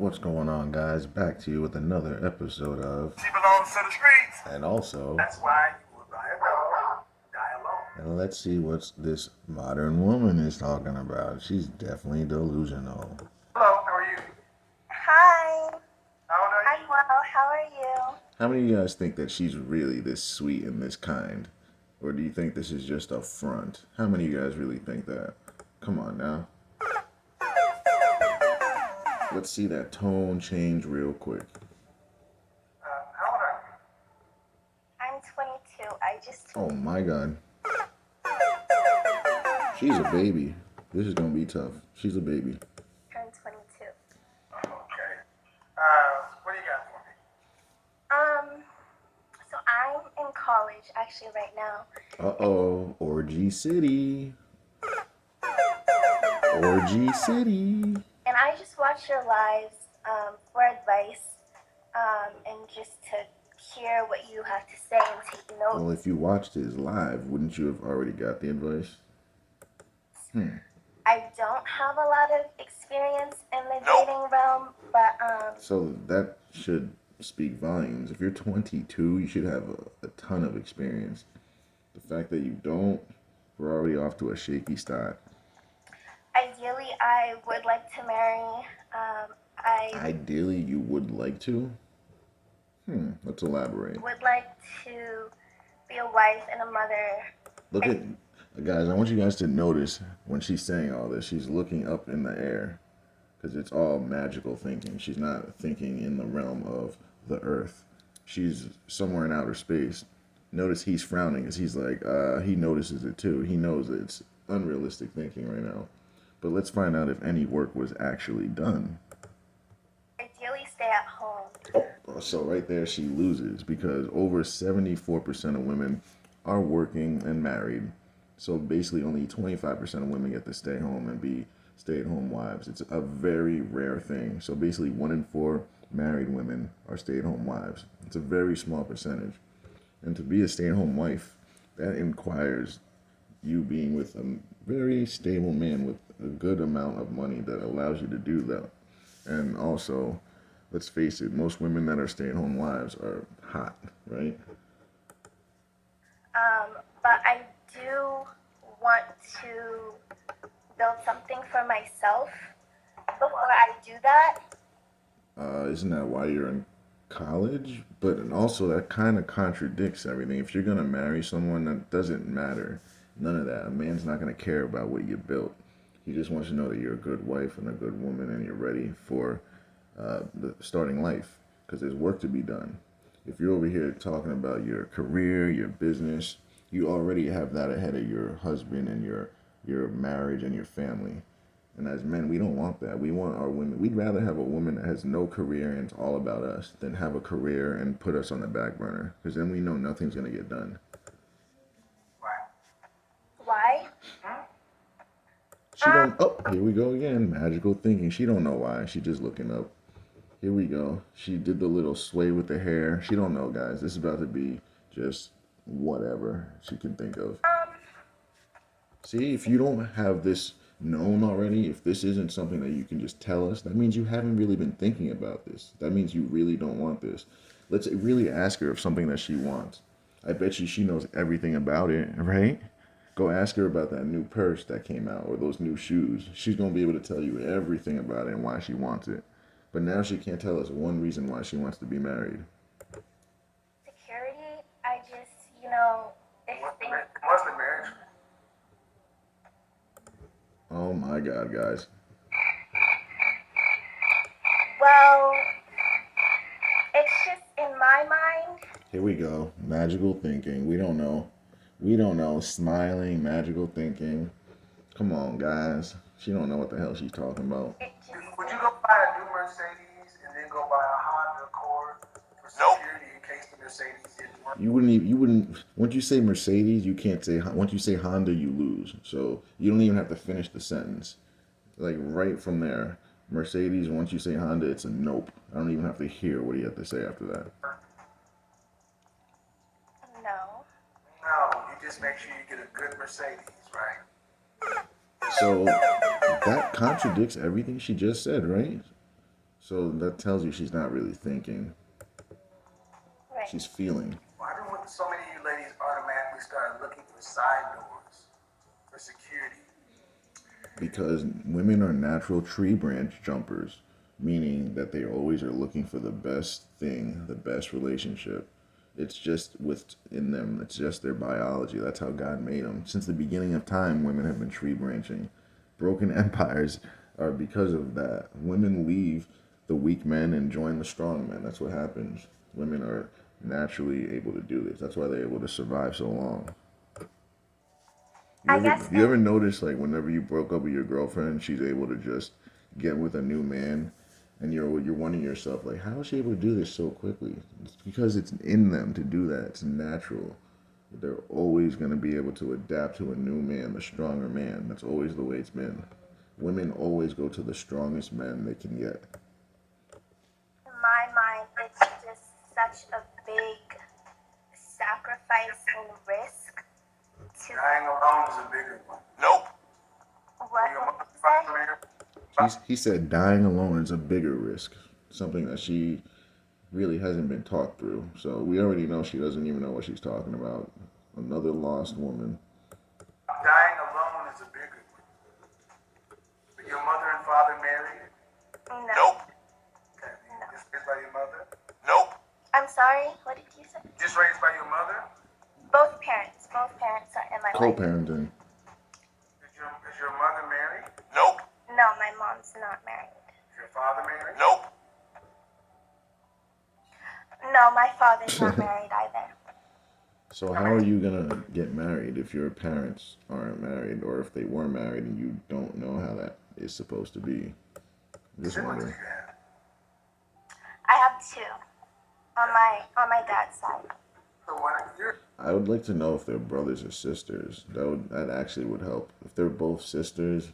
What's going on, guys? Back to you with another episode of She belongs to the streets. And Also. That's why you would buy a dog, die alone. And let's see what this modern woman is talking about. She's definitely delusional. Hello, how are you? Hi, How old are you? I'm well. How are you? How many of you guys think that she's really this sweet and this kind? Or do you think this is just a front? How many of you guys really think that? Come on now. Let's see that tone change real quick. How old are you? I'm 22. I just Oh my god. She's a baby. This is gonna be tough. She's a baby. turned 22. Okay. What do you got for me? So I'm in college actually right now. Uh-oh. Orgy City. Orgy City. And I just watch your lives for advice and just to hear what you have to say and take notes. Well, if you watched his live, wouldn't you have already got the advice? I don't have a lot of experience in the dating realm, but So that should speak volumes. If you're 22, you should have a ton of experience. The fact that you don't, we're already off to a shaky start. ideally I would like to marry. I Ideally, you would like to? Let's elaborate. would like to be a wife and a mother. Look at, guys, I want you guys to notice when she's saying all this, she's looking up in the air because it's all magical thinking. She's not thinking in the realm of the earth. She's somewhere in outer space. Notice he's frowning as he's like, he notices it too. He knows that it's unrealistic thinking right now. But let's find out if any work was actually done. Ideally stay at home. So right there she loses because over 74% of women are working and married. So basically only 25% of women get to stay home and be stay-at-home wives. It's a very rare thing. So basically 1 in 4 married women are stay-at-home wives. It's a very small percentage. And to be a stay-at-home wife, that requires you being with a very stable man with a good amount of money that allows you to do that. And also, let's face it, most women that are stay-at-home wives are hot, right? But I do want to build something for myself before I do that. Isn't that why you're in college? But also that kind of contradicts everything. If you're gonna marry someone, that doesn't matter. None of that. A man's not gonna care about what you built. He just wants to know that you're a good wife and a good woman and you're ready for the starting life. Because there's work to be done. If you're over here talking about your career, your business, you already have that ahead of your husband and your marriage and your family. And as men, we don't want that. We want our women. We'd rather have a woman that has no career and it's all about us than have a career and put us on the back burner. Because then we know nothing's going to get done. Why? She don't. Oh, here we go again. Magical thinking. She don't know why. She just looking up. Here we go. She did the little sway with the hair. She don't know, guys. This is about to be just whatever she can think of. See, if you don't have this known already, if this isn't something that you can just tell us, that means you haven't really been thinking about this. That means you really don't want this. Let's really ask her of something that she wants. I bet you she knows everything about it, right? Go ask her about that new purse that came out or those new shoes. She's going to be able to tell you everything about it and why she wants it. But now she can't tell us one reason why she wants to be married. Security? I just, if things. What's the marriage? Oh my God, guys. Well, it's just in my mind. Here we go. Magical thinking. We don't know. We don't know. Smiling, magical thinking. Come on, guys. She don't know what the hell she's talking about. It just. Would you go buy a new Mercedes and then go buy a Honda Accord for security in case the Mercedes didn't work? You wouldn't, once you say Mercedes, you can't say, once you say Honda, you lose. So you don't even have to finish the sentence. Like right from there, Mercedes, once you say Honda, it's a nope. I don't even have to hear what you have to say after that. No. No, you just make sure you get a good Mercedes, right? So that contradicts everything she just said, right? So that tells you she's not really thinking. Right. She's feeling. Why do so many of you ladies automatically start looking for side doors for security? Because women are natural tree branch jumpers, meaning that they always are looking for the best thing, the best relationship. It's just within them. It's just their biology. That's how God made them. Since the beginning of time, women have been tree branching. Broken empires are because of that. Women leave the weak men and join the strong men. That's what happens. Women are naturally able to do this. That's why they're able to survive so long. You I ever guess you ever notice like whenever you broke up with your girlfriend, she's able to just get with a new man, and you're wondering yourself like, how is she able to do this so quickly? It's because it's in them to do that. It's natural. They're always going to be able to adapt to a new man, the stronger man. That's always the way it's been. Women always go to the strongest men they can get. in my mind, it's just such a big sacrifice and risk to Dying alone is a bigger one. Nope. what Your did mother, you father, say? Mary, He said dying alone is a bigger risk, something that she really hasn't been taught through. So we already know she doesn't even know what she's talking about. Another lost woman. dying alone is a bigger one. But your mother and father married? No. Nope. Okay. Just raised by your mother? Nope. I'm sorry. What did you say? Just raised by your mother? Both parents. Both parents are in my life. Co-parenting. Is your mother married? Nope. No, my mom's not married. Is your father married? Nope. No, my father's not married either. So how are you gonna get married if your parents aren't married, or if they were married and you don't know how that is supposed to be? Just Siblings do wondering. you have? I have two on my dad's side. So what you're I would like to know if they're brothers or sisters. That actually would help. If they're both sisters,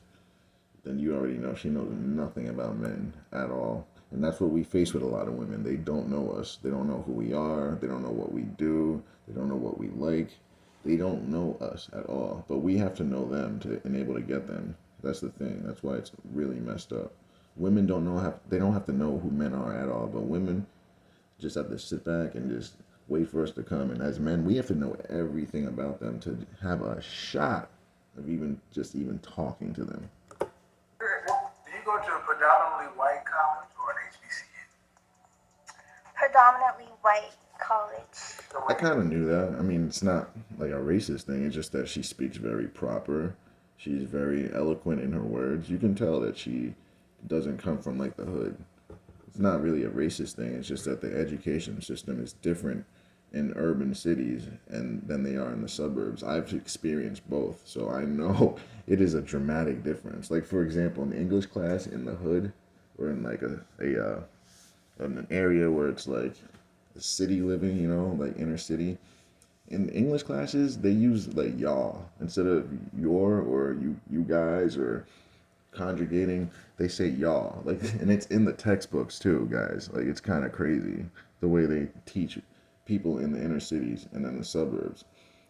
then you already know she knows nothing about men at all. And that's what we face with a lot of women. They don't know us. They don't know who we are. They don't know what we do. They don't know what we like. They don't know us at all. But we have to know them to enable to get them. That's the thing. That's why it's really messed up. Women they don't have to know who men are at all. But women just have to sit back and just wait for us to come. And as men, we have to know everything about them to have a shot of even talking to them. do you go to a predominantly white college or an HBCU? Predominantly white college. So I kind of knew that. I mean, it's not like a racist thing. It's just that she speaks very proper. She's very eloquent in her words. You can tell that she doesn't come from like the hood. It's not really a racist thing. It's just that the education system is different in urban cities and than they are in the suburbs. I've experienced both, so I know it is a dramatic difference. Like for example, in English class in the hood, or in like in an area where it's like a city living, like inner city. In English classes, they use like y'all instead of your or you guys or conjugating. They say y'all, like, and it's in the textbooks too, guys. Like it's kind of crazy the way they teach people in the inner cities and in the suburbs.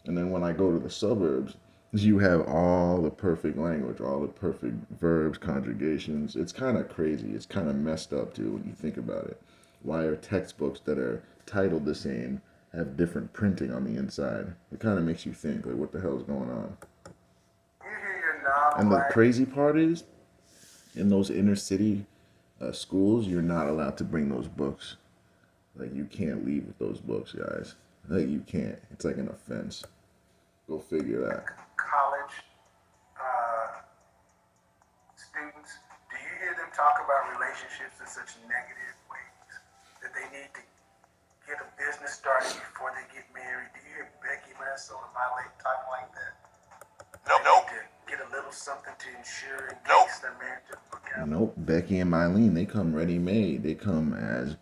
And then when I go to the suburbs, you have all the perfect language, all the perfect verbs, conjugations. It's kind of crazy. It's kind of messed up too when you think about it. Why are textbooks that are titled the same have different printing on the inside? It kind of makes you think, like, what the hell's going on? you hear your And the non-black. crazy part is, in those inner city schools, you're not allowed to bring those books. Like, you can't leave with those books, guys. Like, you can't. It's like an offense. Go figure that. College students, do you hear them talk about relationships in such negative ways that they need to get a business started before they get married? Do you hear Becky Minnesota Miley talking like that? Nope. To get a little something to ensure in case their marriage doesn't work out. Nope. Becky and Mylene, they come ready made. They come as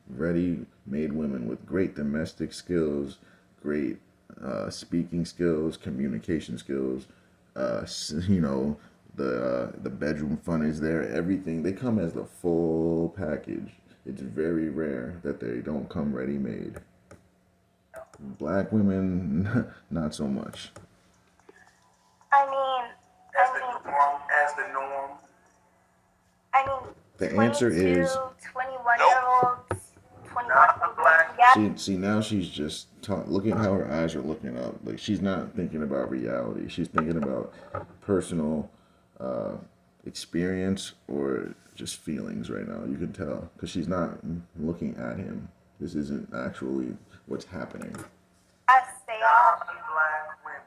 ready made women with great domestic skills, great speaking skills, communication skills. You know, the bedroom fun is there. Everything, they come as the full package. It's very rare that they don't come ready made. Black women, not so much. I mean, As the norm. I mean, The answer 22, is See now she's just look at how her eyes are looking up. Like she's not thinking about reality. She's thinking about personal uh, experience or just feelings right now. You can tell because she's not looking at him. This isn't actually what's happening. Yes, they are. Non-black women.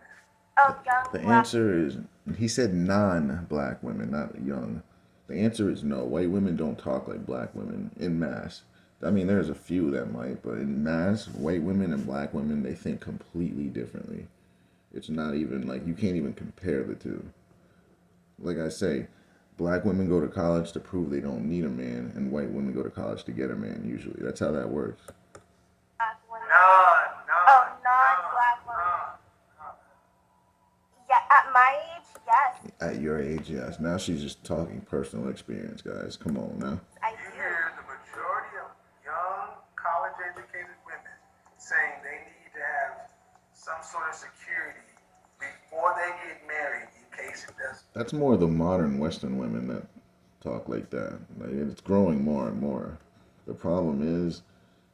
Oh, young The black. answer is he said non-black women, not young. The answer is no. White women don't talk like black women in mass. I mean, there's a few that might, but in mass, white women and black women, they think completely differently. It's not even like you can't even compare the two. Like I say, black women go to college to prove they don't need a man, and white women go to college to get a man, usually. That's how that works. Black women. Non-black women. Yeah, at my age, yes, At your age, yes. Now she's just talking personal experience, guys. Come on now. I You do. hear the majority of young college-educated women saying they need to have some sort of security before they get married in case it does. That's more the modern Western women that talk like that. Like it's growing more and more. The problem is,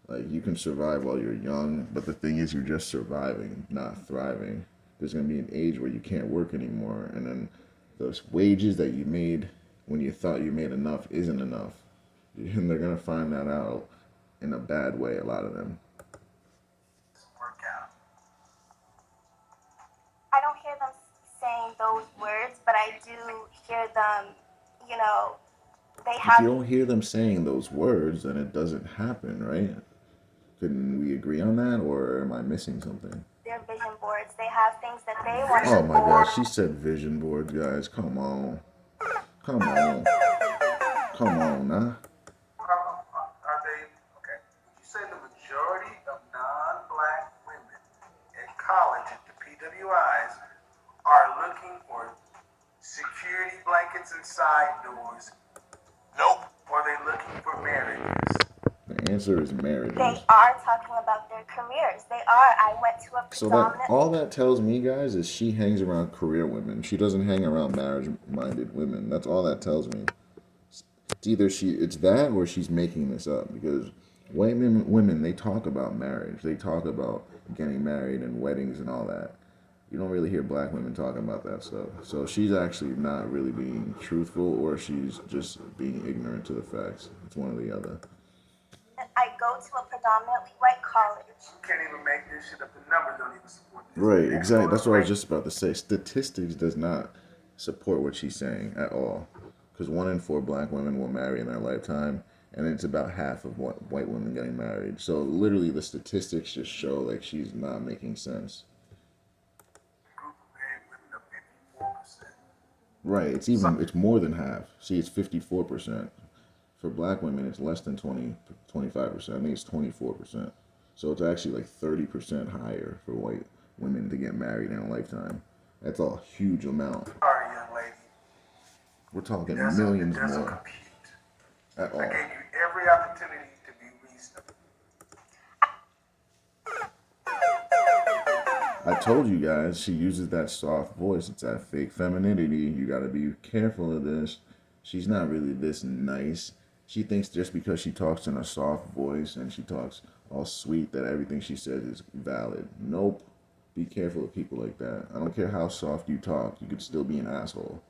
like you can survive while you're young, but the thing is, you're just surviving, not thriving. There's gonna be an age where you can't work anymore, and then those wages that you made when you thought you made enough isn't enough, and they're gonna find that out in a bad way. A lot of them. Work out. I don't hear them saying those words, but I do hear them, you know, they If have you don't hear them saying those words, then it doesn't happen, right? Couldn't we agree on that, or am I missing something? their vision boards. They have things that they want Oh to my gosh, she said vision boards, guys. Come on. Come on. Come on, nah. Are they okay? You say the majority of non-black women in college at the PWIs are looking for security blankets and side doors. Nope. Or are they looking for marriages? The answer is marriages. They are talking about their careers. They are. I went to a So that predominantly all that tells me, guys, is she hangs around career women. She doesn't hang around marriage-minded women. That's all that tells me. It's either it's that or she's making this up because white women they talk about marriage. They talk about getting married and weddings and all that. You don't really hear black women talking about that stuff. So she's actually not really being truthful, or she's just being ignorant to the facts. It's one or the other. I go to a predominantly white college. You can't even make this shit up. The numbers don't even support this. Right, exactly. That's what I was just about to say. Statistics does not support what she's saying at all. Because 1 in 4 black women will marry in their lifetime, and it's about half of white women getting married. So literally, the statistics just show like she's not making sense. Group of married women are 54%. Right, it's more than half. See, it's 54%. For black women, it's less than 25%. I think it's 24%. So it's actually like 30% higher for white women to get married in a lifetime. That's a huge amount. Sorry, young lady. We're talking It millions doesn't more compute. at all. I gave you every opportunity to be reasonable. I told you guys, she uses that soft voice. It's that fake femininity. You gotta be careful of this. She's not really this nice. She thinks just because she talks in a soft voice and she talks all sweet that everything she says is valid. Nope. Be careful of people like that. I don't care how soft you talk. You could still be an asshole.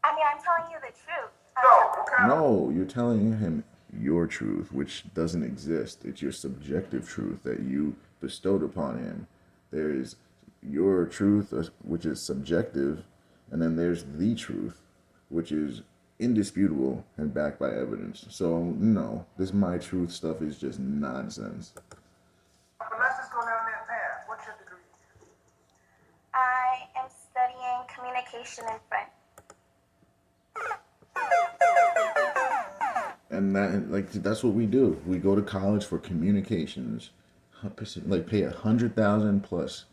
I mean, I'm telling you the truth. So, what kind of No, you're telling him your truth, which doesn't exist. It's your subjective truth that you bestowed upon him. There is your truth, which is subjective, and then there's the truth, which is indisputable and backed by evidence. So, no, this my truth stuff is just nonsense. But let's just go down that path. What's your degree? I am studying communication in French. And that's what we do. We go to college for communications, like pay $100,000 plus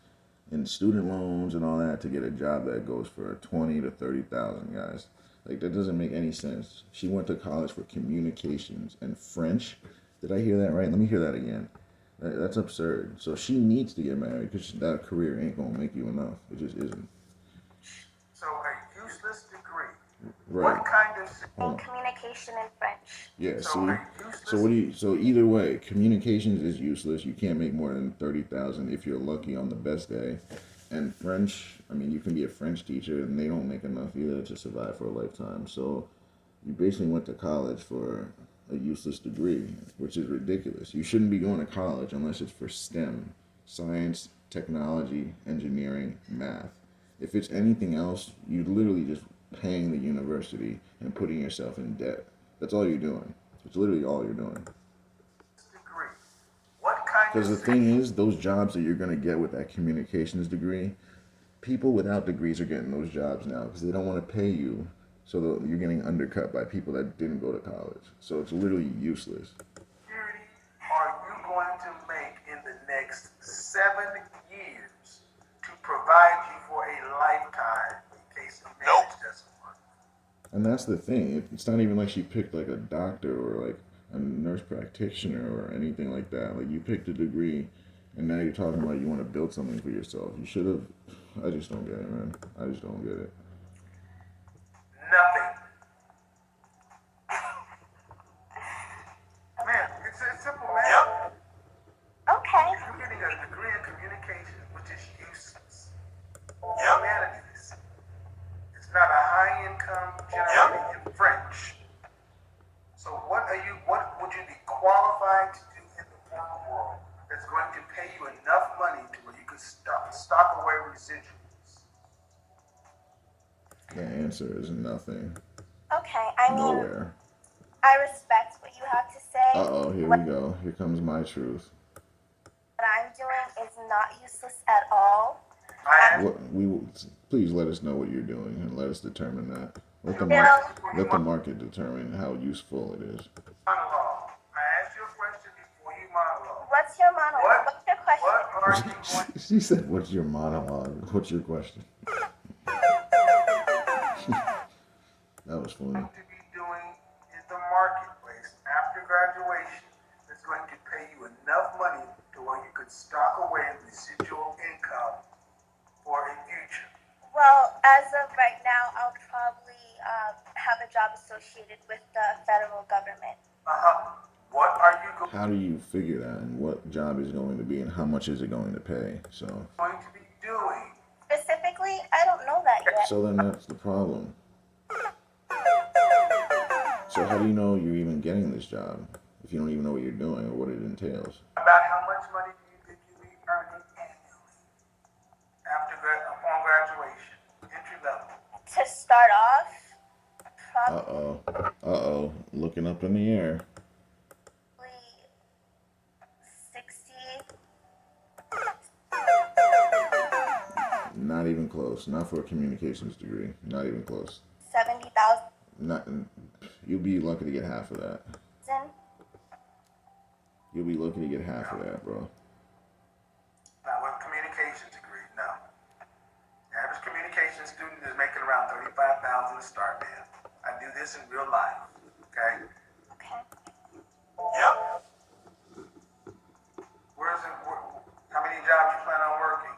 in student loans and all that to get a job that goes for 20 to 30,000, guys. Like that doesn't make any sense. She went to college for communications and French. Did I hear that right? Let me hear that again. That's absurd. So she needs to get married because that career ain't gonna make you enough. It just isn't. So, a useless degree Right. What kind of in Hold on. communication in French. Yeah, so see? are So useless? what do you so either way, communications is useless. You can't make more than 30,000 if you're lucky on the best day. And French, I mean, you can be a French teacher and they don't make enough either to survive for a lifetime. So you basically went to college for a useless degree, which is ridiculous. You shouldn't be going to college unless it's for STEM, science, technology, engineering, math. If it's anything else, you're literally just paying the university and putting yourself in debt. That's all you're doing. It's literally all you're doing. Degree. What kind Because the of thing is, those jobs that you're going to get with that communications degree, people without degrees are getting those jobs now because they don't want to pay you. So you're getting undercut by people that didn't go to college. So it's literally useless. security are you going to make in the next 7 years to provide you for a lifetime in case the marriage doesn't work? And that's the thing. It's not even like she picked like a doctor or like a nurse practitioner or anything like that. Like you picked a degree and now you're talking about you want to build something for yourself. You should have. I just don't get it, man. I just don't get it. Nothing. Man, it's simple, man. Okay. You're getting a degree in communication, which is useless. Humanities. It's not a high income generating in French. So what would you be qualified to do in the work world that's going to pay you enough money to where you can stock away residuals? The answer is nothing. Okay. I mean, Nowhere. I respect what you have to say. Uh oh, here we go. Here comes my truth. What I'm doing is not useless at all. I asked What please let us know what you're doing and let us determine that. Let the Bill, let the market determine how useful it is. monologue. I asked you a question before you monologue. what's your monologue? What? What's your question? What are you going She said, "What's your monologue? What's your question?" That was funny. to be doing in the marketplace after graduation that's going to pay you enough money to where you could stock away residual income for a future? Well, as of right now, I'll probably have a job associated with the federal government. What are you How do you figure that, and what job is going to be, and how much is it going to pay? So, going to be doing? Specifically, I don't know that yet. so then that's the problem. So how do you know you're even getting this job if you don't even know what you're doing or what it entails? About how much money do you think you'll be earning annually upon graduation, entry level? To start off, Uh oh. Uh oh. Looking up in the air. probably 60. Not even close. Not for a communications degree. Not even close. 70,000. Not. You'll be lucky to get half of that. You'll be lucky to get half of that, bro. Now, with communications degree, no. The average communications student is making around 35,000 to start, man. I do this in real life, okay? Okay. Yep. How many jobs you plan on working?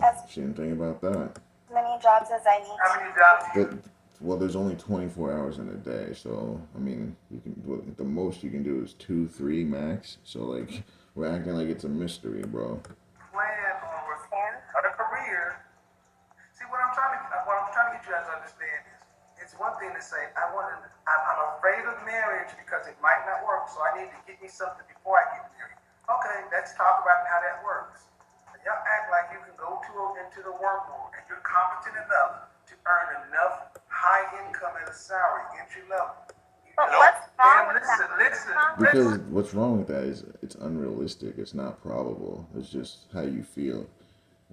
As She didn't think about that. many jobs as I need How to. many jobs do you Well, there's only 24 hours in a day, so I mean, the most you can do is 2, 3 max. So like, we're acting like it's a mystery, bro. plan on working a career? See, what I'm trying to get you guys to understand is, it's one thing to say, I'm afraid of marriage because it might not work, so I need to get me something before I get married. Okay, let's talk about how that works. Y'all act like you can go into the work world and you're competent enough to earn enough high income at a salary, entry level. But what's wrong with listen, that? listen. Because what's wrong with that is it's unrealistic. It's not probable. It's just how you feel.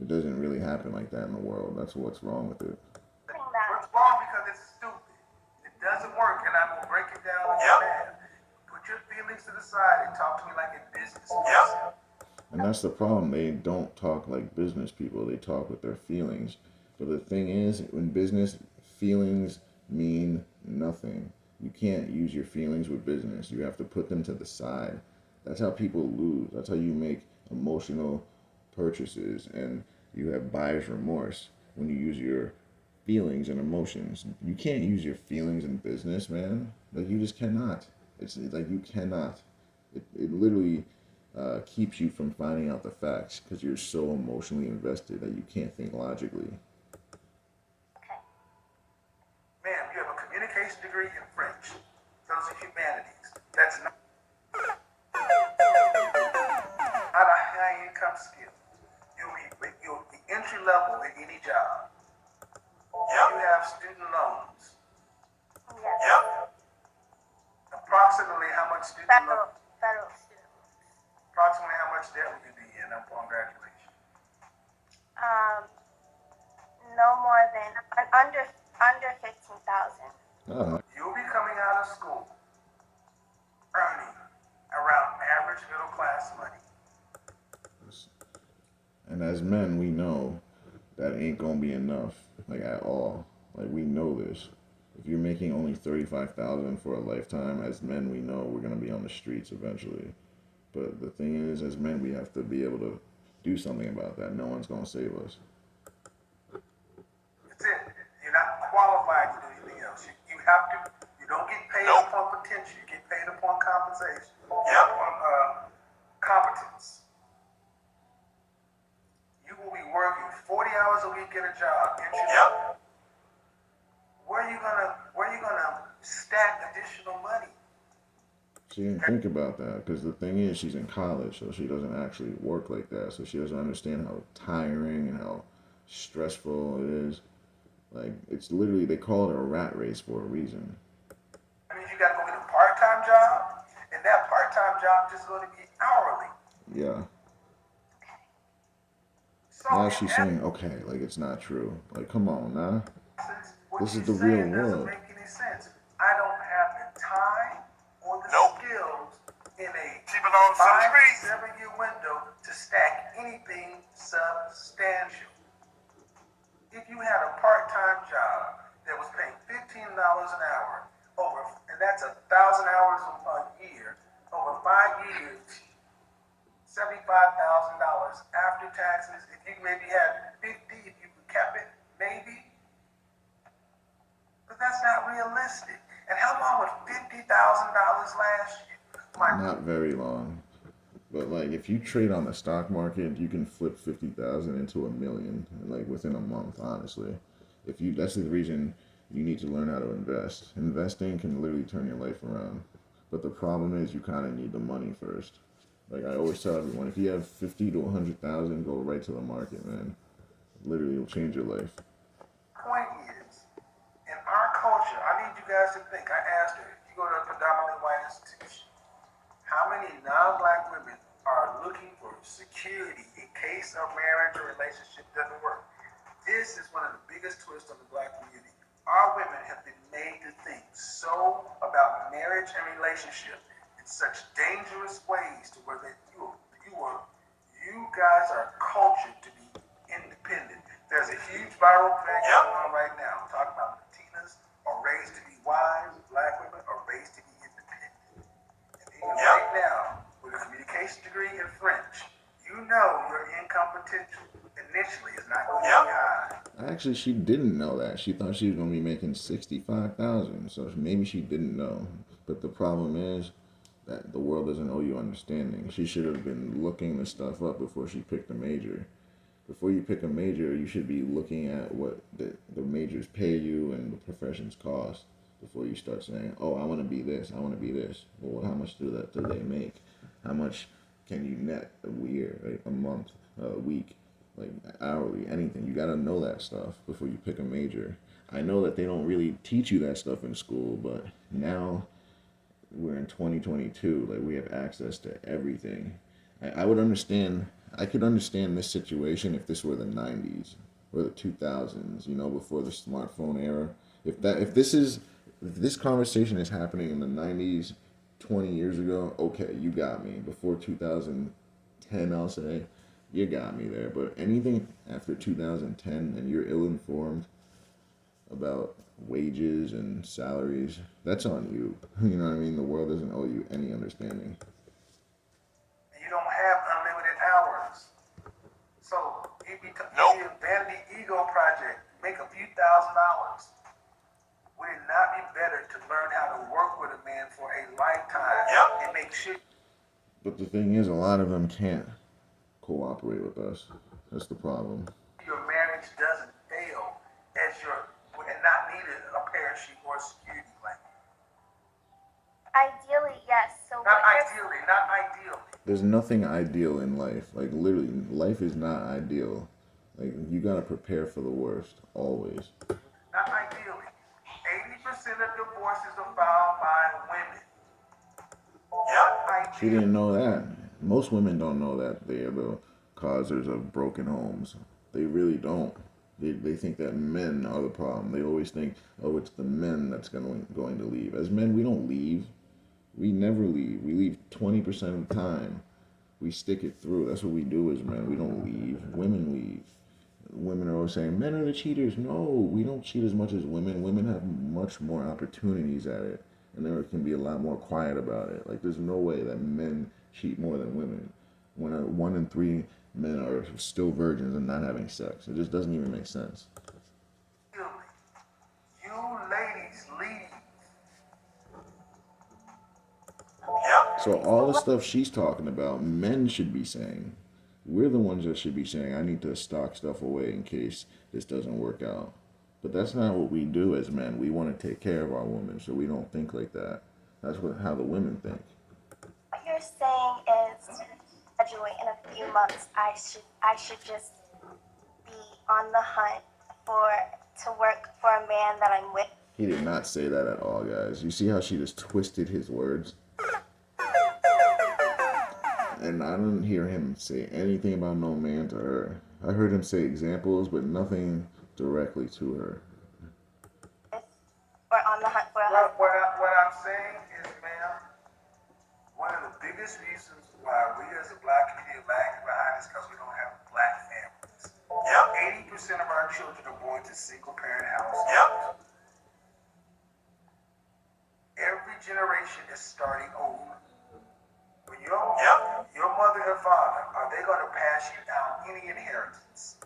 It doesn't really happen like that in the world. That's what's wrong with it. What's wrong? Because it's stupid. It doesn't work, and I'm gonna break it down like that. Put your feelings to the side and talk to me like a business person. And that's the problem. They don't talk like business people. They talk with their feelings. But the thing is, in business, feelings mean nothing. You can't use your feelings with business. You have to put them to the side. That's how people lose. That's how you make emotional purchases and you have buyer's remorse when you use your feelings and emotions. You can't use your feelings in business, man. Like you just cannot. It's like you cannot. It literally keeps you from finding out the facts because you're so emotionally invested that you can't think logically. Okay. Ma'am, you have a communication degree in French. Those are humanities. That's not a high income skill. You'll be entry level in any job. You have student loans. Yes. Approximately how much student loan? Federal student loans. Approximately how much debt will you be in upon graduation? No more than under 15,000. Uh, You'll be coming out of school earning around average middle class money. and as men, we know that ain't gonna be enough, like at all. Like we know this. If you're making only 35,000 for a lifetime, as men, we know we're gonna be on the streets eventually. But the thing is, as men, we have to be able to do something about that. No one's gonna save us. That's it. You're not qualified to do anything else. You have to. You don't get paid upon potential. You get paid upon compensation. Upon competence. You will be working 40 hours a week at a job. Where are you gonna stack additional money? She didn't think about that because the thing is, she's in college, so she doesn't actually work like that. So she doesn't understand how tiring and how stressful it is. Like it's literally they call it a rat race for a reason. That means you gotta go get a part-time job, and that part-time job is going to be hourly. Yeah. So Now in she's saying, okay, like it's not true. Like, come on, nah. essence, what This is she's the real saying doesn't world. make any sense. I don't have the time or the skills in a 5 to 7 year window to stack anything substantial. If you had a part-time job that was paying $15 an hour and that's 1,000 hours a year, over 5 years, $75,000 after taxes. If you maybe had 50, if you kept it, maybe. But that's not realistic. And how long would $50,000 last you? Not very long. But like if you trade on the stock market, you can flip 50,000 into a million like within a month, honestly. If you that's the reason you need to learn how to invest. Investing can literally turn your life around. But the problem is you kind of need the money first. Like I always tell everyone, if you have 50 to 100,000, go right to the market, man. Literally, it'll change your life. Point is, in our culture, I need you guys to think. I asked her, if you go to a predominantly white institution, how many non-black women are looking for security in case a marriage or relationship doesn't work? This is one of the biggest twists on the black community. Our women have been made to think so about marriage and relationship in such dangerous ways to where you guys are cultured to be independent. There's a huge viral thing going on right now. I'm talking about Latinas are raised to be wives, black women are raised to be independent. And even right now, with a communication degree in French, you know your income potential initially is not going to be high. Actually, she didn't know that. She thought she was gonna be making 65,000. So maybe she didn't know. But the problem is that the world doesn't owe you understanding. She should have been looking this stuff up before she picked a major. Before you pick a major, you should be looking at what the majors pay you and the professions cost before you start saying, "Oh, I want to be this. I want to be this." Well, how much do they make? How much can you net a year, right? A month, a week, like hourly, anything? You got to know that stuff before you pick a major. I know that they don't really teach you that stuff in school, but now we're in 2022. Like we have access to everything. I would understand. I could understand this situation if this were the 90s or the 2000s. You know, before the smartphone era. If this conversation is happening in the 90s, 20 years ago, okay, you got me. Before 2010, I'll say, you got me there. But anything after 2010 and you're ill informed about wages and salaries, that's on you. You know what I mean? The world doesn't owe you any understanding. You don't have unlimited hours. So you be a vanity ego project, make a few $1,000 make sure But the thing is, a lot of them can't cooperate with us. That's the problem. your marriage doesn't fail as your and not need a parachute or a security blanket. Ideally, yes. So Not what you're ideally, not ideally. There's nothing ideal in life. Like literally, life is not ideal. Like you gotta prepare for the worst always. Not ideally. 80% of divorces are filed by women. Yep. She didn't know that. Most women don't know that they are the causers of broken homes. They really don't. They think that men are the problem. They always think, oh, it's the men that's going to leave. As men, we don't leave. We never leave. We leave 20% of the time. We stick it through. That's what we do as men. We don't leave. Women leave. Women are always saying men are the cheaters. No, we don't cheat as much as women. Women have much more opportunities at it, and they can be a lot more quiet about it. Like there's no way that men cheat more than women. When 1 in 3 men are still virgins and not having sex, it just doesn't even make sense. You ladies leave. So all the stuff she's talking about, men should be saying. We're the ones that should be saying, I need to stock stuff away in case this doesn't work out. But that's not what we do as men. We want to take care of our women, so we don't think like that. That's how the women think. what you're saying is graduate in a few months. I should just be on the hunt to work for a man that I'm with. He did not say that at all, guys. You see how she just twisted his words? And I didn't hear him say anything about no man to her. I heard him say examples, but nothing directly to her. Or on the hunt for a husband. What I'm saying is, ma'am, one of the biggest reasons why we as a black community are lagging behind is because we don't have black families. Yep. 80% of our children are born to single parent households. Yep. Every generation is starting over. When your mother and father, are they going to pass you down any inheritance?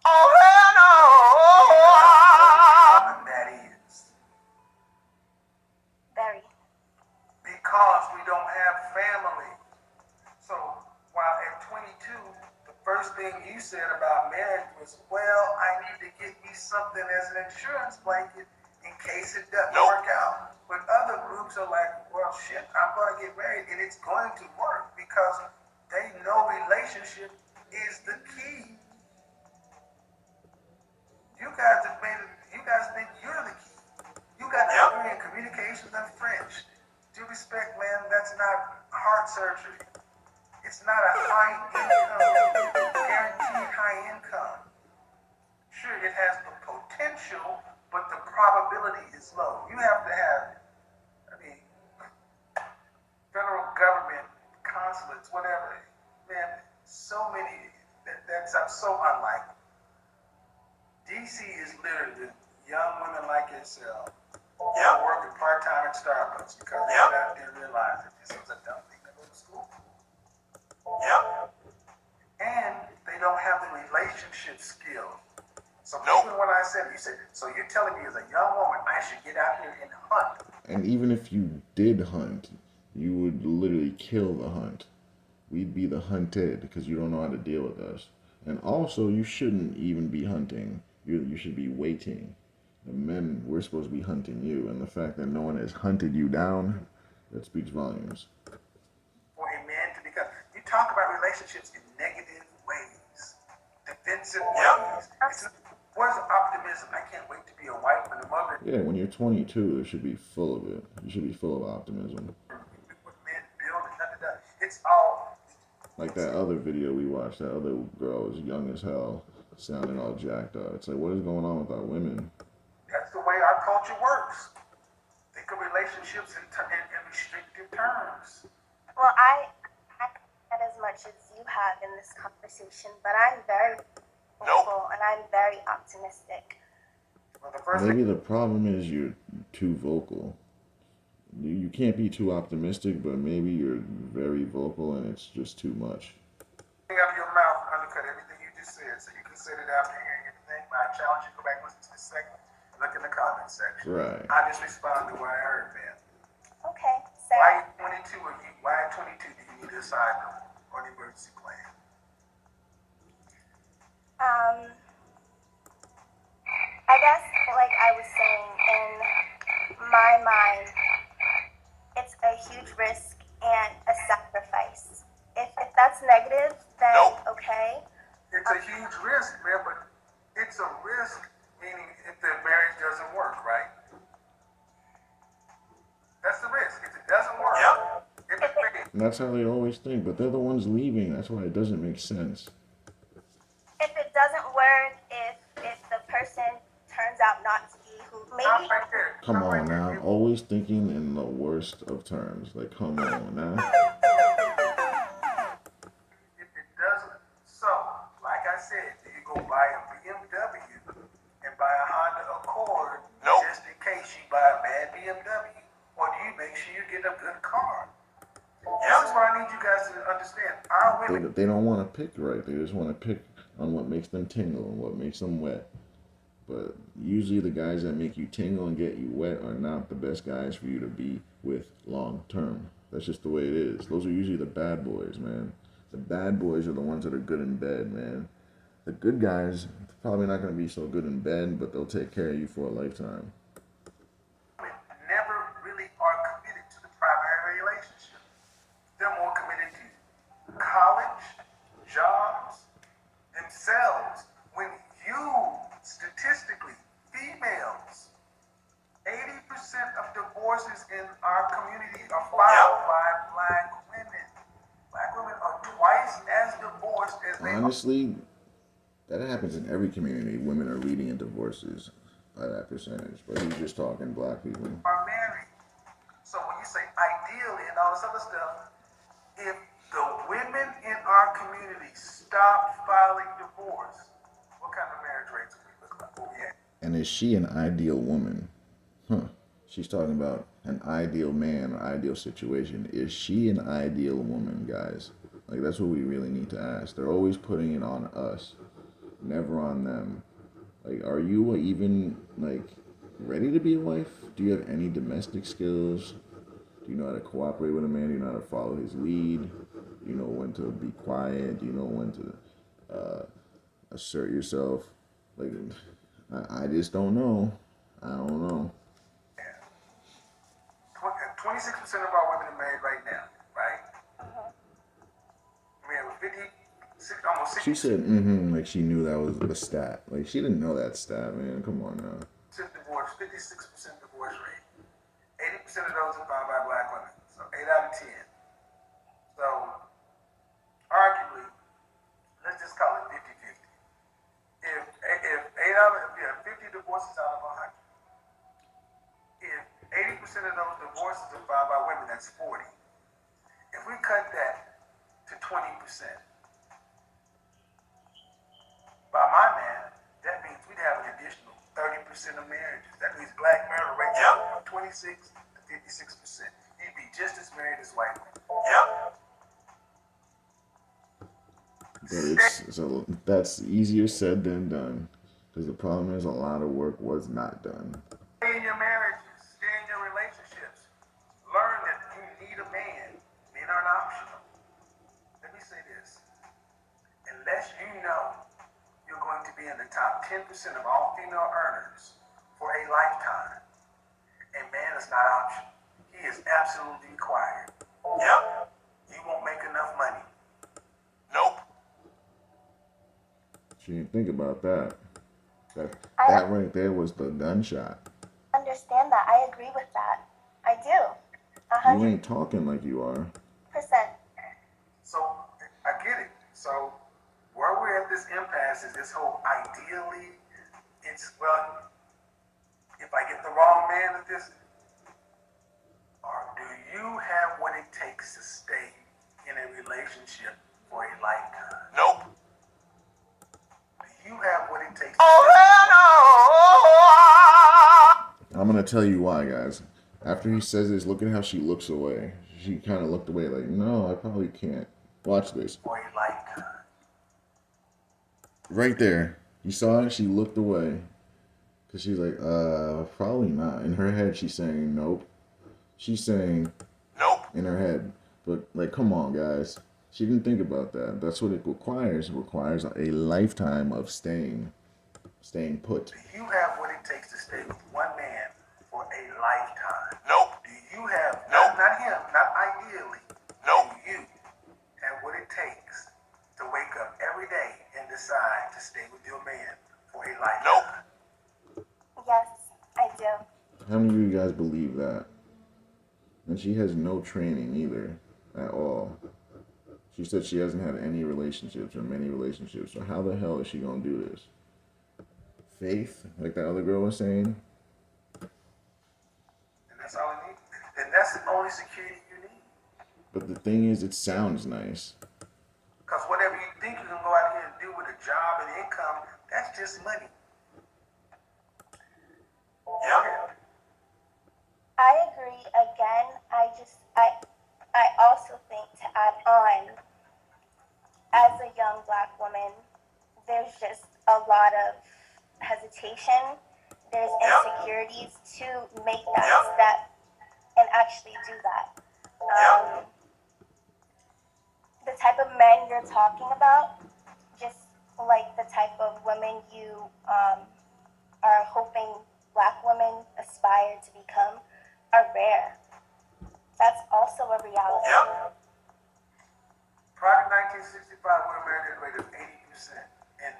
Oh, hell no! That is. Very. Because we don't have family. So while at 22, the first thing you said about marriage was, well, I need to get me something as an insurance blanket in case it doesn't work out. But other groups are like, well, shit, I'm going to get married and it's going to work because they know relationship is the key. You guys think you're the key. You got a degree in communications and French. Due respect, man, that's not heart surgery. It's not a high income, guaranteed high income. Sure, it has the potential, but the probability is low. You have to have, federal government, consulates, whatever. Man, so many, that's so unlikely. DC is literally young women like yourself working part-time at Starbucks because they got out there and realized that this was a dumb thing to go to school. And they don't have the relationship skills. So even when I said, you said, so you're telling me as a young woman, I should get out here and hunt. And even if you did hunt, you would literally kill the hunt. We'd be the hunted because you don't know how to deal with us. And also, you shouldn't even be hunting. You should be waiting. The men, we're supposed to be hunting you. And the fact that no one has hunted you down, that speaks volumes. For a man to become, you talk about relationships in negative ways, defensive ways. Where's the optimism? I can't wait to be a wife and a mother. Yeah, when you're 22, it should be full of it. You should be full of optimism. It's all like that other video we watched. That other girl was young as hell, sounding all jacked up. It's like, what is going on with our women? That's the way our culture works. Think of relationships in restrictive terms. Well, I not as much as you have in this conversation, but I'm very hopeful and I'm very optimistic. Well, maybe the problem is you're too vocal. You can't be too optimistic, but maybe you're very vocal and it's just too much. Out of your mouth undercut everything you just said, so you can sit it after hearing everything. But I challenge you to go back and listen to this segment. Look in the comment section. Right. I just respond to what I heard, man. Okay, so Why at 22 or why at 22 do you need a side note or an emergency plan? I guess, like I was saying, in my mind, it's a huge risk and a sacrifice. If that's negative, then okay. It's a huge risk, man, but it's a risk, meaning if the marriage doesn't work, right? That's the risk. If it doesn't work, if it fails, And that's how they always think, but they're the ones leaving. That's why it doesn't make sense. If it doesn't work, if the person turns out not to be who stop maybe right there. Come Stop right on there. now. Always thinking in the worst of terms. Like, come on now. If it doesn't, so like I said, do you go buy a BMW and buy a Honda Accord just in case you buy a bad BMW, or do you make sure you get a good car? This is what I need you guys to understand. Our women, They don't want to pick right. They just want to pick on what makes them tingle and what makes them wet. But usually the guys that make you tingle and get you wet are not the best guys for you to be with long term. That's just the way it is. Those are usually the bad boys, man. The bad boys are the ones that are good in bed, man. The good guys, probably not going to be so good in bed, but they'll take care of you for a lifetime. never really are committed to the primary relationship. They're more committed to college, jobs, themselves. When you, statistically, females, 80% of divorces in our community are filed by black women. Black women are twice as divorced as they Honestly, that happens in every community. Women are leading in divorces by that percentage. But he's just talking black people. are married. So when you say ideally and all this other stuff, if the women in our community stop filing divorce, what kind of marriage rates would we look like? What we at? And is she an ideal woman? Huh. She's talking about an ideal man or ideal situation. Is she an ideal woman, guys? Like, that's what we really need to ask. They're always putting it on us, never on them. Like, are you even, like, ready to be a wife? Do you have any domestic skills? Do you know how to cooperate with a man? Do you know how to follow his lead? Do you know when to be quiet? Do you know when to assert yourself? Like, I just don't know. I don't know. 26% of our women are married right now, right? We have almost 60% She said, like she knew that was the stat. Like, she didn't know that stat, man. Come on now. divorce, 56% divorce rate. 80% of those are found by black women. So 8 out of 10. So arguably, let's just call it 50-50. If 50 divorces out of 100, if 80% of those divorces are filed by women, that's 40. If we cut that to 20%, by my math, that means we'd have an additional 30% of marriages. That means black marital rates from 26 to 56%. You'd be just as married as white women. But that's easier said than done. Because the problem is a lot of work was not done. Stay in your marriages, stay in your relationships. Learn that you need a man. Men aren't optional. Let me say this. Unless you know you're going to be in the top 10% of all female earners for a lifetime, a man is not optional. He is absolutely required. You won't make enough money. She didn't think about that. That right there was the gunshot. understand that. I agree with that. I do. You ain't talking like you are. 100%. So I get it. So where we're at this impasse is this whole ideally, it's, well, if I get the wrong man at this, or do you have what it takes to stay in a relationship for a lifetime? Do you have what it takes to I'm gonna tell you why, guys. After he says this, look at how she looks away. She kind of looked away like, no, I probably can't. Watch this. for a lifetime? Right there. You saw it? She looked away. Because she's like, probably not. In her head, she's saying, nope. She's saying, in her head. But like, come on, guys. She didn't think about that. That's what it requires. It requires a lifetime of staying put. Do you have what it takes to stay with one man for a lifetime? Nope. Do you have, not him, not ideally, nope. Do you have what it takes to wake up every day and decide to stay with your man for a lifetime? Nope. Yes, I do. How many of you guys believe that? And she has no training either at all. She said she hasn't had any relationships or many relationships. So how the hell is she gonna do this? Faith, like that other girl was saying. And that's all you need. And that's the only security you need. But the thing is, it sounds nice. Because whatever you think you can go out here and do with a job and income, that's just money. Yeah. I agree. Again, I also think to add on, as a young black woman, there's just a lot of hesitation. There's insecurities to make that step and actually do that. The type of men you're talking about, just like the type of women you are hoping black women aspire to become, are rare. That's also a reality. Yep. Prior to 1965, we were married rate of 80%. And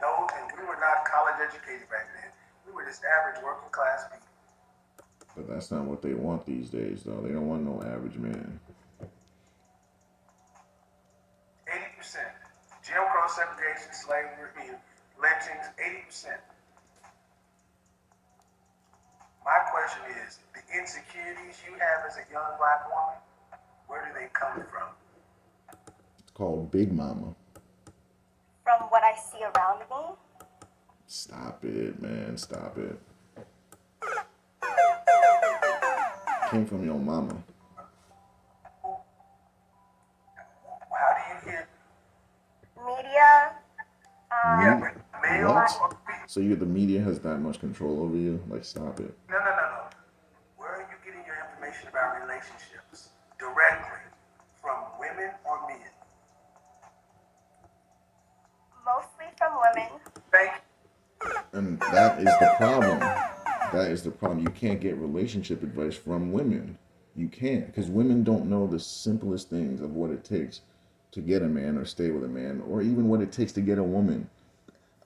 we were not college educated back then. We were just average working class people. But that's not what they want these days, though. They don't want no average man. 80%. Jim Crow segregation, slavery, lynchings, 80%. My question is, the insecurities you have as a young black woman, where do they come from? It's called Big Mama. From what I see around me. Stop it, man. Stop it. Came from your mama. How do you hear? Media. What? So the media has that much control over you? Like, stop it. No. Where are you getting your information about relationships? Directly from women or men? Mostly from women. Thank you. And that is the problem. That is the problem. You can't get relationship advice from women. You can't, because women don't know the simplest things of what it takes to get a man or stay with a man, or even what it takes to get a woman.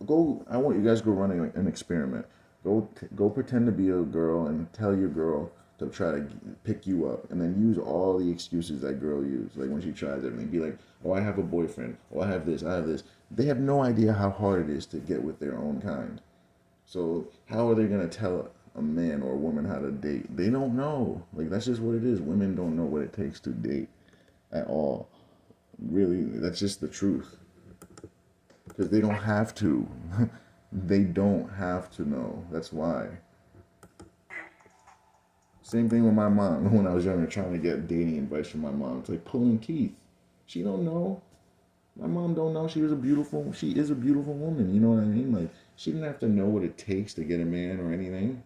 I want you guys to go run an experiment. Go pretend to be a girl and tell your girl to try to pick you up, and then use all the excuses that girl used. Like when she tries everything, be like, "Oh, I have a boyfriend. Oh, I have this. I have this." They have no idea how hard it is to get with their own kind. So how are they gonna tell a man or a woman how to date? They don't know. Like, that's just what it is. Women don't know what it takes to date at all. Really, that's just the truth. Because they don't have to. They don't have to know. That's why. Same thing with my mom. When I was younger, trying to get dating advice from my mom, it's like pulling teeth. She don't know. My mom don't know. She is a beautiful woman. You know what I mean? Like, she didn't have to know what it takes to get a man or anything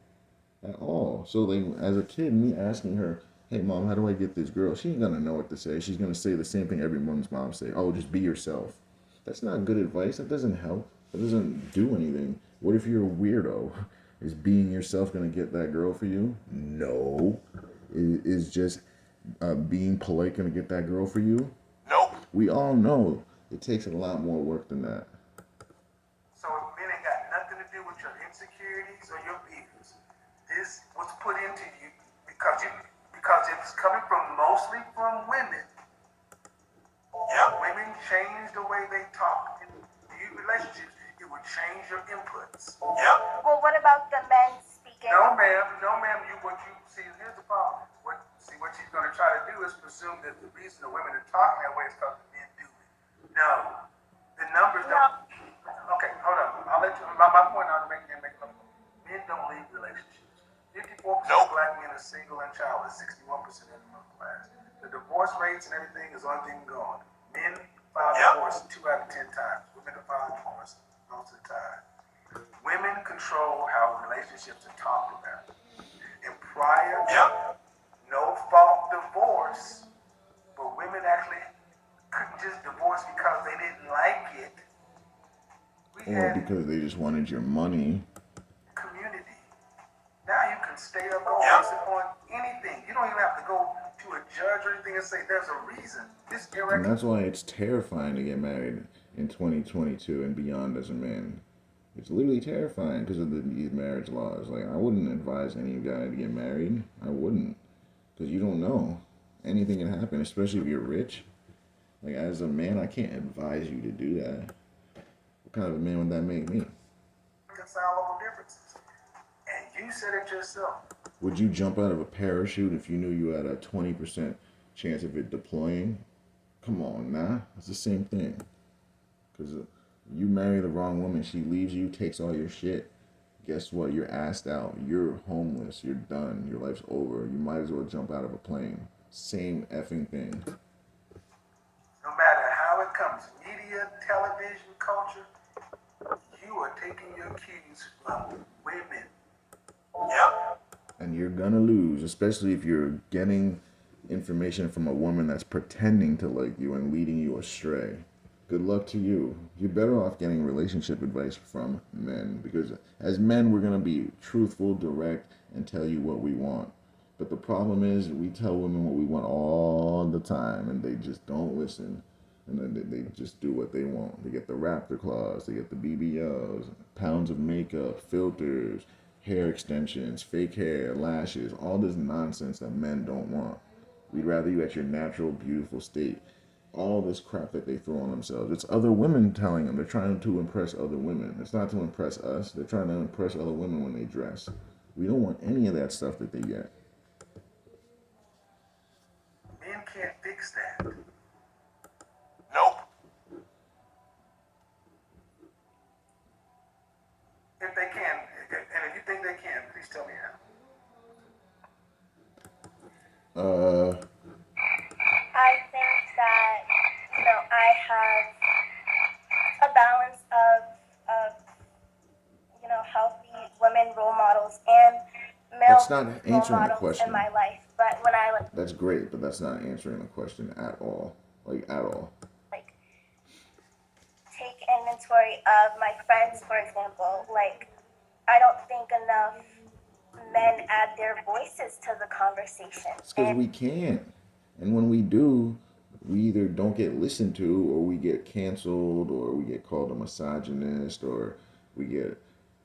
at all. So, like, as a kid, me asking her, "Hey, mom, how do I get this girl?" She ain't gonna know what to say. She's gonna say the same thing every woman's mom say. "Oh, just be yourself." That's not good advice. That doesn't help. That doesn't do anything. What if you're a weirdo? Is being yourself gonna get that girl for you? No. Is just being polite gonna get that girl for you? Nope. We all know it takes a lot more work than that. So men ain't got nothing to do with your insecurities or your fears. This was put into you because it's coming mostly from women. Yeah. Women change the way they talk in relationships. It would change your inputs. Yeah. Well, what about the men speaking? No, ma'am. Here's the problem. What she's going to try to do is presume that the reason the women are talking that way is because the men do it. No. The numbers don't. Okay, hold on. I'll let you. My point I'm making. Men don't leave relationships. 54% of black men are single and childless. 61% in the middle class. The divorce rates and everything is on thing going. Men file divorce 2 out of 10 times. Women file divorce most of the time. Women control how relationships are talked about. And prior to no fault divorce, just divorced because they didn't like it. We Or had because they just wanted your money. community. Now you can stay up, go based upon anything. You don't even have to go to a judge or anything and say there's a reason. This And irreconcilable. that's why it's terrifying to get married in 2022 and beyond as a man. It's literally terrifying because of these marriage laws. Like, I wouldn't advise any guy to get married. I wouldn't. Because you don't know. Anything can happen, especially if you're rich. Like, as a man, I can't advise you to do that. What kind of a man would that make me? Differences. And you said it yourself. Would you jump out of a parachute if you knew you had a 20% chance of it deploying? Come on, nah. It's the same thing. Because you marry the wrong woman, she leaves you, takes all your shit. Guess what? You're assed out. You're homeless. You're done. Your life's over. You might as well jump out of a plane. Same effing thing. No matter how it comes, media, television, culture, you are taking your cues from women. Yep. And you're gonna lose, especially if you're getting information from a woman that's pretending to like you and leading you astray. Good luck to you. You're better off getting relationship advice from men because as men, we're going to be truthful, direct, and tell you what we want. But the problem is we tell women what we want all the time and they just don't listen. And then they just do what they want. They get the Raptor claws, they get the BBLs, pounds of makeup, filters, hair extensions, fake hair, lashes, all this nonsense that men don't want. We'd rather you at your natural, beautiful state. All this crap that they throw on themselves. It's other women telling them. They're trying to impress other women. It's not to impress us. They're trying to impress other women when they dress. We don't want any of that stuff that they get. Men can't fix that. Nope. If they can, and if you think they can, please tell me how. I think that, I have a balance of healthy women role models and male That's not role answering the models question. in my life. But when I That's great, but that's not answering the question at all. Like, at all. like take inventory of my friends, for example, I don't think enough men add their voices to the conversation. It's because we can't. And when we do, we either don't get listened to, or we get canceled, or we get called a misogynist, or we get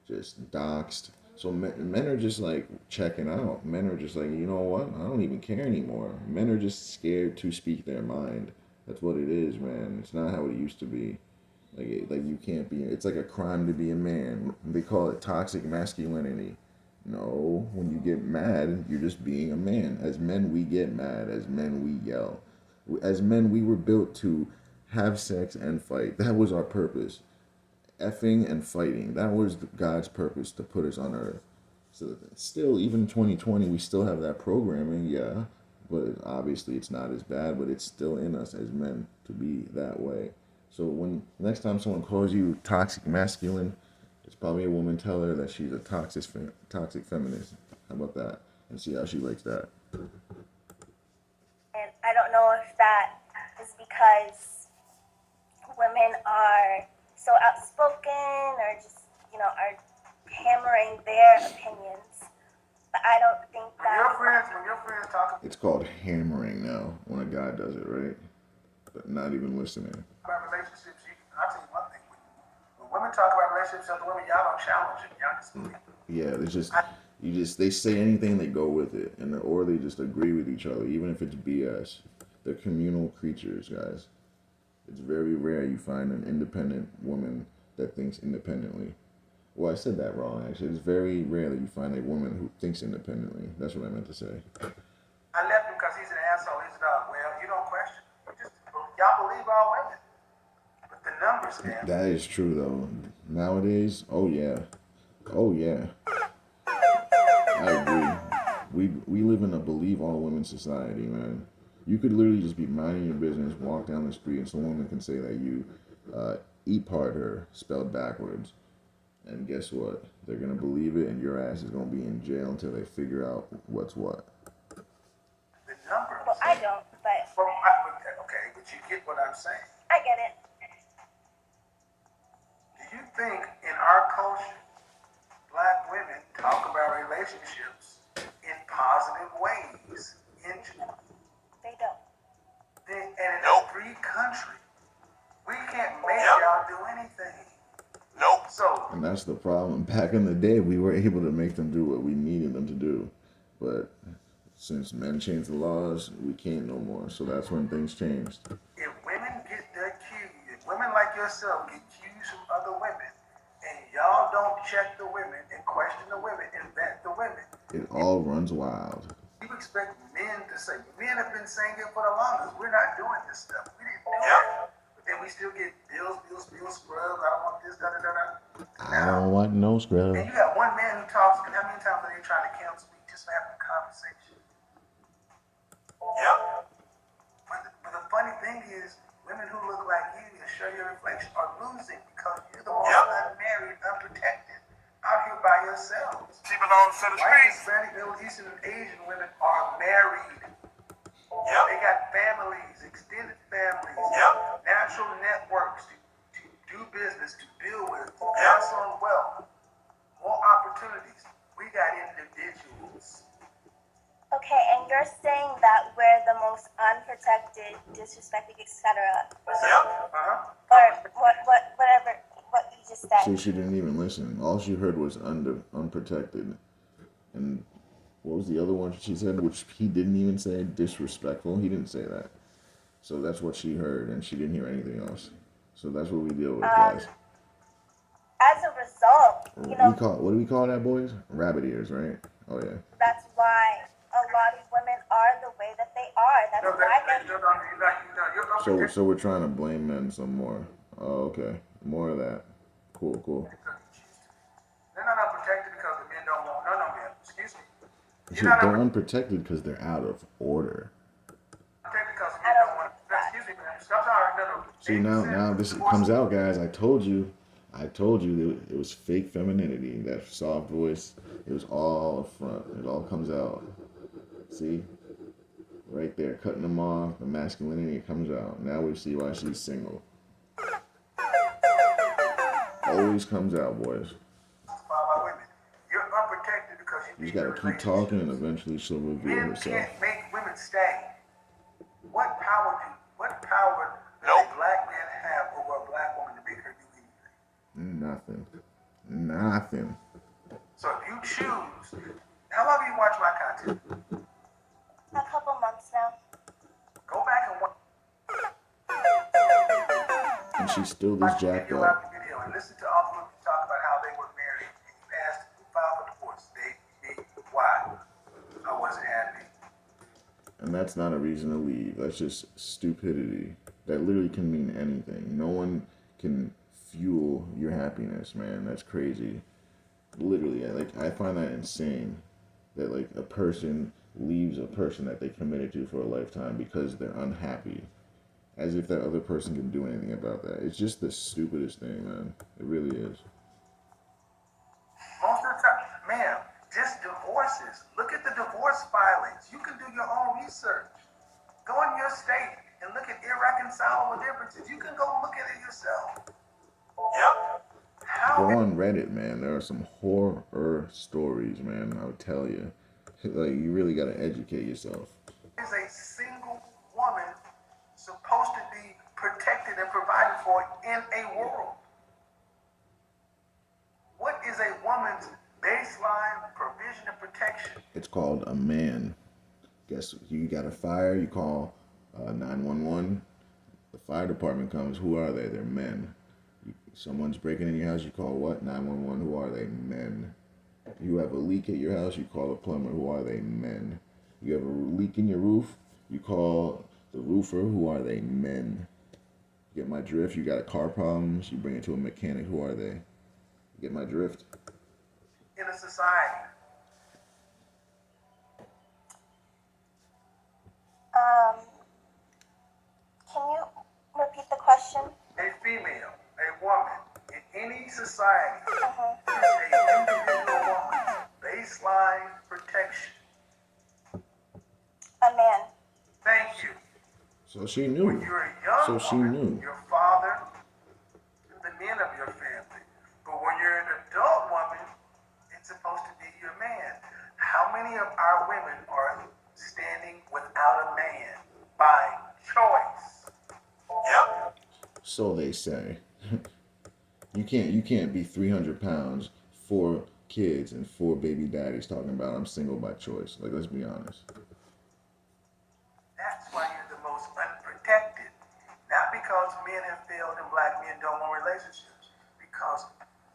just doxxed. So men are just like checking out. Men are just like, you know what? I don't even care anymore. Men are just scared to speak their mind. That's what it is, man. It's not how it used to be. Like you can't be. It's like a crime to be a man. They call it toxic masculinity. No, when you get mad, you're just being a man. As men, we get mad. As men, we yell. As men, we were built to have sex and fight. That was our purpose. Effing and fighting. That was God's purpose to put us on earth. So still, even in 2020, we still have that programming, yeah. But obviously, it's not as bad, but it's still in us as men to be that way. So when next time someone calls you toxic masculine, it's probably a woman. Tell her that she's a toxic feminist. How about that? And see how she likes that. And I don't know if that is because women are so outspoken or just, are hammering their opinions. But I don't think When your friends talk It's called hammering now when a guy does it, right? But not even listening. about relationships, I'll tell you one thing. When women talk about relationships with other women, y'all don't challenge it. Y'all just believe it. Yeah, they say anything, they go with it, or they just agree with each other, even if it's BS. They're communal creatures, guys. It's very rare you find an independent woman that thinks independently. Well, I said that wrong, actually. It's very rare that you find a woman who thinks independently. That's what I meant to say. I left him because he's an asshole. He's a dog. Well, you don't question. Y'all believe all women. But the numbers, man. That is true, though. Nowadays, oh yeah. I agree. We live in a believe all women society, man. You could literally just be minding your business, walk down the street, and some woman can say that you eat part her spelled backwards. And guess what? They're going to believe it, and your ass is going to be in jail until they figure out what's what. The numbers. Well, I don't, but Well, okay, but you get what I'm I'm saying? I get it. Do you think in our culture, black women talk about relationships in positive ways? They don't. And in a free country, we can't make y'all do anything. Nope. So, And that's the problem. Back in the day, we were able to make them do what we needed them to do. But since men changed the laws, we can't no more. So that's when things changed. if women get accused, if women like yourself get accused from other women, and y'all don't check the women and question the women and vet the women, It all runs wild. you expect men to say, men have been saying it for the longest, we're not doing this stuff. We didn't do it. But then we still get bills, scrubs, I don't want this, da da da da. I don't want no scrub. And you got one man who talks, and how many times are they trying to cancel me just for having a conversation? But the funny thing is, women who look like you and show your reflection are losing because you're the one unmarried, unprotected, out here by yourselves. She belongs to the streets. Hispanic, Middle Eastern, and Asian women are married. They got families, extended families, natural networks to do business, to deal with, to pass on wealth, more opportunities. We got individuals. Okay, and you're saying that we're the most unprotected, disrespected, etc. Or whatever what you just said. See, she didn't even listen. All she heard was unprotected. And what was the other one she said, which he didn't even say? Disrespectful. He didn't say that. So that's what she heard, and she didn't hear anything else. So that's what we deal with, guys. As a result, you know, What do we call that, boys? Rabbit ears, right? Oh yeah. that's why a lot of women are the way that they are. That's why they. So we're trying to blame men some more. Oh, okay. More of that. Cool. They're not unprotected because the men don't want none of them. Excuse me. See, they're unprotected because they're out of order. Protected because the men don't want. Excuse me, man. Stop sorry. See, now this comes out, guys. I told you that it was fake femininity. That soft voice. It was all up front. It all comes out. See? Right there, cutting them off. The masculinity comes out. Now we see why she's single. Always comes out, boys. You're unprotected because You just gotta keep talking, and eventually she'll reveal Men herself. can't make women stay. What power does a black man have over a black woman to make her do anything? Nothing. So if you choose, how long have you watched my content? A couple months now. Go back and watch. And she's still this jacked up. Video and listen to all the women talk about how they were married. And you asked who filed for divorce. Me. Why? I wasn't happy. And that's not a reason to leave. That's just stupidity. That literally can mean anything. No one can fuel your happiness, man. That's crazy. Literally, I find that insane. That like a person leaves a person that they committed to for a lifetime because they're unhappy. As if that other person can do anything about that. It's just the stupidest thing, man. It really is. Most of the time, ma'am, just divorces. Look at the divorce filings. You can do your own research. Go in your state and look at irreconcilable differences. You can go look at it yourself. Go on Reddit, man. There are some horror stories, man. I would tell you. Like, you really gotta educate yourself. Is a single woman supposed to be protected and provided for in a world? What is a woman's baseline provision and protection? It's called a man. Guess you got a fire, you call 911. The fire department comes. Who are they? They're men. Someone's breaking in your house, you call what? 911. Who are they? Men. You have a leak at your house, you call a plumber. Who are they? Men. You have a leak in your roof, you call the roofer. Who are they? Men. You get my drift? You got car problems, you bring it to a mechanic. Who are they? You get my drift? In a society. Can you repeat the question? A female, a woman, in any society, is a individual woman. Baseline protection. A man. Thank you. So she When knew. you're young, So she knew. your father, the men of your family. But when you're an adult woman, it's supposed to be your man. How many of our women are standing without a man by choice? Yep. So they say. You can't be 300 pounds, 4 kids, and 4 baby daddies talking about I'm single by choice. Like, let's be honest. That's why you're the most unprotected. Not because men have failed and black men don't want relationships. Because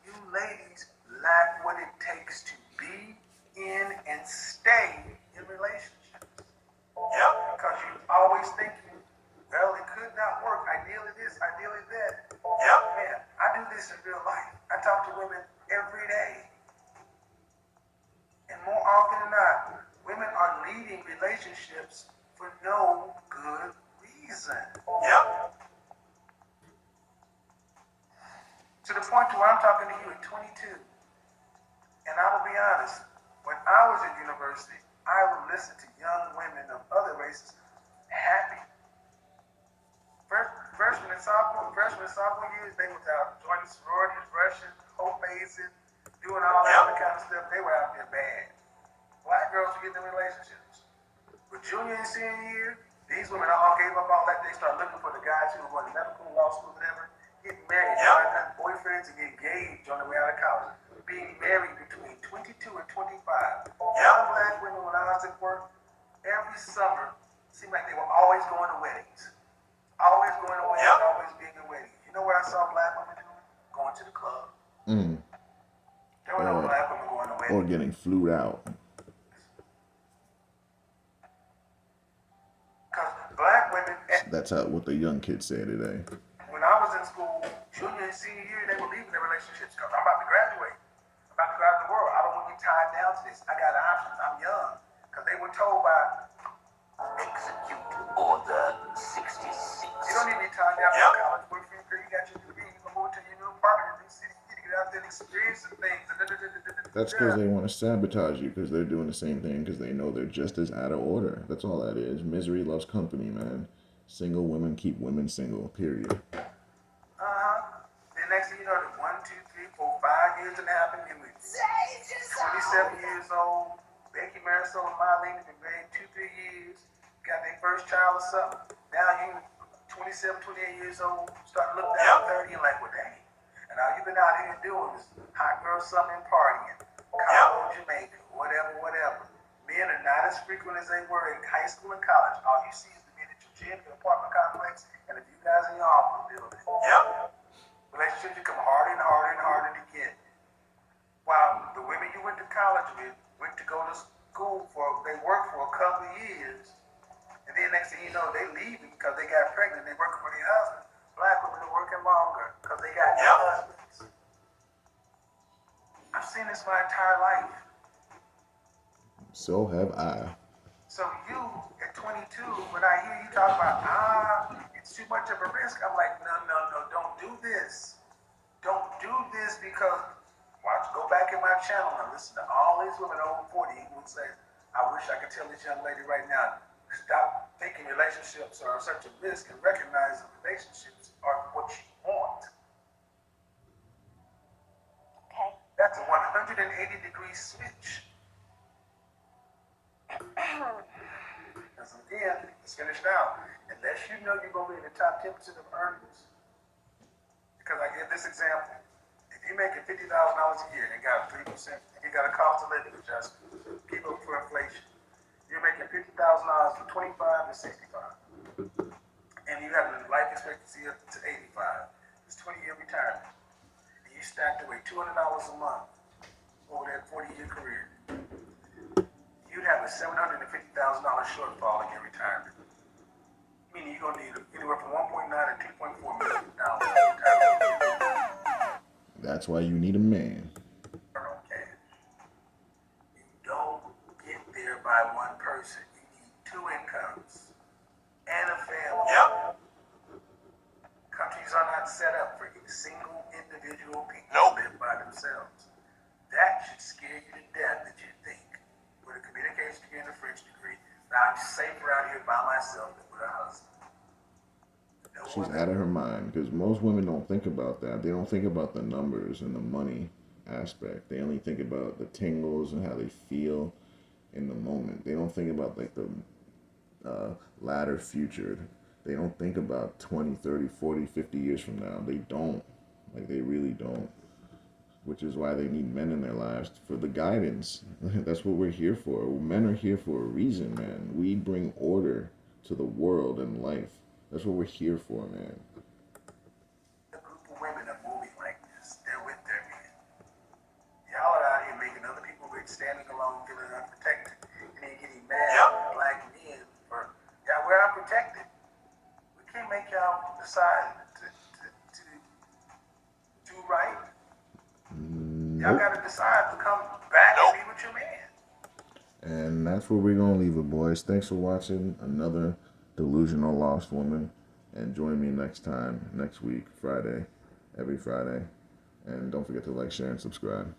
you ladies lack what it takes to be in and stay in relationships. Yep. Because you're always thinking, well, it could not work. Ideally this, ideally that. Yep. Man, I do this in real life. I talk to women every day. And more often than not, women are leaving relationships for no good reason. Yep. To the point where I'm talking to you at 22. And I will be honest, when I was at university, I would listen to young women of other races happy. Freshman and sophomore years, they was out joining sororities, rushing, hope-mazing, doing all that other kind of stuff. They were out there bad. Black girls were getting in relationships. But junior and senior year, these women all gave up all that. They started looking for the guys who were going to medical, law school, whatever, getting married, trying to have boyfriends and get engaged on the way out of college. Being married between 22 and 25. Young black women, when I was at work, every summer, seemed like they were always going to weddings. Always going to weddings, always being at weddings. You know what I saw black women doing? Going to the club. There were no black women going to weddings. Or getting flued out. Because black women... That's what the young kids say today. When I was in school, junior and senior year, they were leaving their relationships because I'm about to graduate. I'm about to go out in the world. I don't want to get tied down to this. I got options. I'm young. Because they were told by... Execute Order 66. You don't need to be tied down to a college boyfriend, girl. You got your degree. You can move to your new apartment in the new city. You get out there and experience some things. That's because they want to sabotage you because they're doing the same thing because they know they're just as out of order. That's all that is. Misery loves company, man. Single women keep women single, period. Then next thing you know, 1, 2, 3, 4, 5 years and a half in the 27 years old. Becky Marisol and Marlene have been married 2, 3 years. Got their first child or something. Now you 27, 28 years old, start to look down 30 and like, well, dang. And all you've been out here doing is hot girl summer and partying. Cabo, Jamaica, whatever. Men are not as frequent as they were in high school and college. All you see is the men at your gym, your apartment complex, and a few guys in your office building. Relationships become harder and harder and harder to get. While the women you went to college with went to go to school for, they worked for a couple of years, and then next thing you know, they leaving because they got pregnant, they working for their husbands. Black women are working longer because they got husbands. I've seen this my entire life. So have I. So you, at 22, when I hear you talk about, it's too much of a risk, I'm like, no, don't do this. Don't do this because, watch, go back in my channel and listen to all these women over 40 who would say, I wish I could tell this young lady right now, stop thinking relationships are such a risk and recognize that relationships are what you want. Okay. That's a 180-degree switch. Because again, let's finish now. Unless you know you're going to be in the top 10% of earners, because I give this example. If you're making $50,000 a year and got 3%, and you got a cost of living adjustment, keep up for inflation, you're making $50,000 from 25 to 65. And you have a life expectancy up to 85. It's 20-year retirement. And you stacked away $200 a month over that 40-year career. You'd have a $750,000 shortfall in your retirement. Meaning you're going to need anywhere from 1.9 to 2.4 million dollars in retirement. That's why you need a man. Cash. You don't get there by one person. You need 2 incomes and a family. Countries are not set up for single individual people to live by themselves. That should scare you to death that you think, with a communication degree and a French degree, that I'm safer out here by myself than with a husband. No. She's out of her mind because most women don't think about that. They don't think about the numbers and the money aspect. They only think about the tingles and how they feel in the moment. They don't think about like the latter future. They don't think about 20, 30, 40, 50 years from now. They don't. Like, they really don't. Which is why they need men in their lives for the guidance. That's what we're here for. Men are here for a reason, man. We bring order to the world and life. That's what we're here for, man. A group of women are moving like this. They're with their men. Y'all are out here making other people rich, standing alone, feeling unprotected. And then getting mad at black men for, yeah, we're unprotected. We can't make y'all decide to do right. Y'all Nope. gotta decide to come back and be with your man. And that's where we're going to leave it, boys. Thanks for watching another Delusional Lost Woman. And join me next time, next week, Friday, every Friday. And don't forget to like, share, and subscribe.